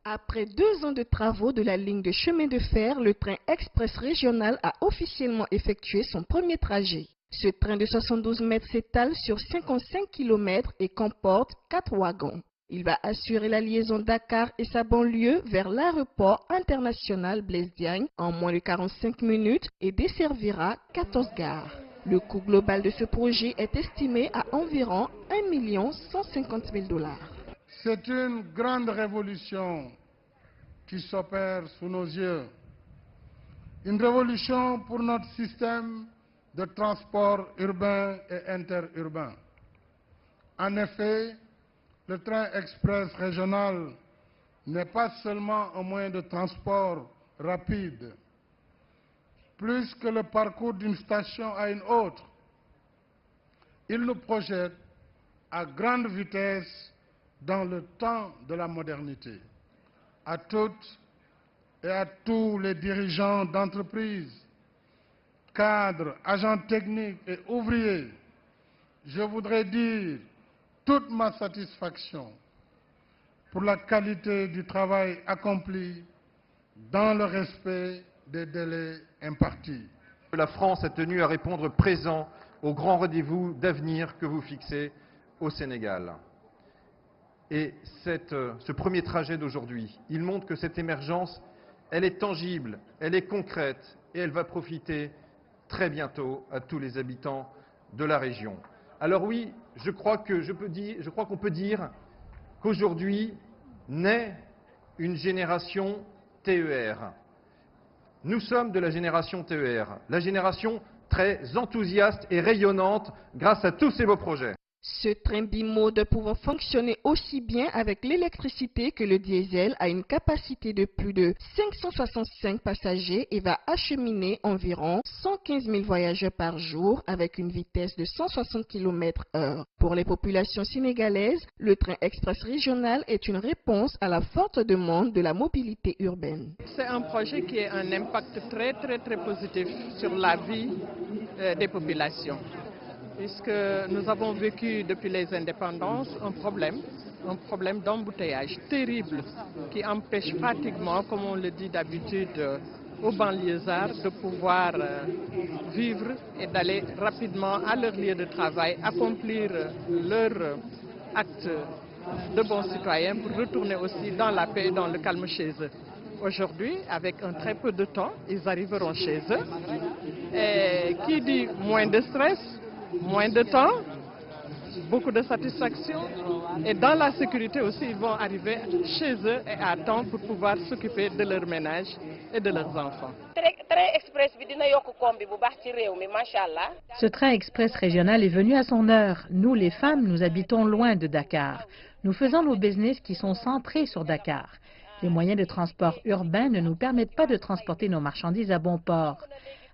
Après 2 ans de travaux de la ligne de chemin de fer, le train express régional a officiellement effectué son premier trajet. Ce train de 72 mètres s'étale sur 55 km et comporte 4 wagons. Il va assurer la liaison Dakar et sa banlieue vers l'aéroport international Blaise Diagne en moins de 45 minutes et desservira 14 gares. Le coût global de ce projet est estimé à environ 1 150 000 $. C'est une grande révolution qui s'opère sous nos yeux. Une révolution pour notre système de transport urbain et interurbain. En effet, le train express régional n'est pas seulement un moyen de transport rapide. Plus que le parcours d'une station à une autre, il nous projette à grande vitesse dans le temps de la modernité. À toutes et à tous les dirigeants d'entreprises, cadres, agents techniques et ouvriers, je voudrais dire toute ma satisfaction pour la qualité du travail accompli dans le respect des délais impartis. La France est tenue à répondre présent au grand rendez-vous d'avenir que vous fixez au Sénégal. Et ce premier trajet d'aujourd'hui, il montre que cette émergence, elle est tangible, elle est concrète et elle va profiter très bientôt à tous les habitants de la région. Alors oui, je crois qu'on peut dire qu'aujourd'hui naît une génération TER. Nous sommes de la génération TER, la génération très enthousiaste et rayonnante grâce à tous ces beaux projets. Ce train bimode pouvant fonctionner aussi bien avec l'électricité que le diesel a une capacité de plus de 565 passagers et va acheminer environ 115 000 voyageurs par jour avec une vitesse de 160 km/h. Pour les populations sénégalaises, le train express régional est une réponse à la forte demande de la mobilité urbaine. C'est un projet qui a un impact très positif sur la vie des populations, puisque nous avons vécu depuis les indépendances un problème d'embouteillage terrible qui empêche pratiquement, comme on le dit d'habitude, aux banlieusards de pouvoir vivre et d'aller rapidement à leur lieu de travail, accomplir leur acte de bons citoyens pour retourner aussi dans la paix et dans le calme chez eux. Aujourd'hui, avec un très peu de temps, ils arriveront chez eux. Et qui dit moins de stress, moins de temps, beaucoup de satisfaction et dans la sécurité aussi, ils vont arriver chez eux et à temps pour pouvoir s'occuper de leur ménage et de leurs enfants. Ce train express régional est venu à son heure. Nous, les femmes, nous habitons loin de Dakar. Nous faisons nos business qui sont centrés sur Dakar. Les moyens de transport urbains ne nous permettent pas de transporter nos marchandises à bon port.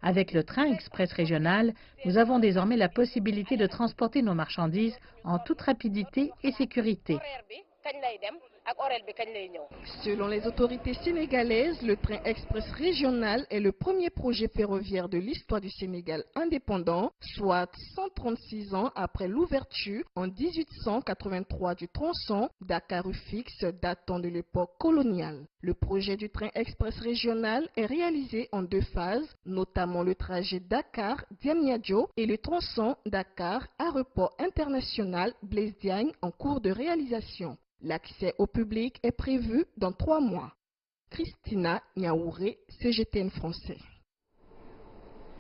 Avec le train express régional, nous avons désormais la possibilité de transporter nos marchandises en toute rapidité et sécurité. Selon les autorités sénégalaises, le train express régional est le premier projet ferroviaire de l'histoire du Sénégal indépendant, soit 136 ans après l'ouverture en 1883 du tronçon Dakar-Rufisque datant de l'époque coloniale. Le projet du train express régional est réalisé en 2 phases, notamment le trajet Dakar-Diamniadio et le tronçon Dakar-Aéroport international Blaise Diagne en cours de réalisation. L'accès au public est prévu dans 3 mois. Christina Niaouré, CGTN français.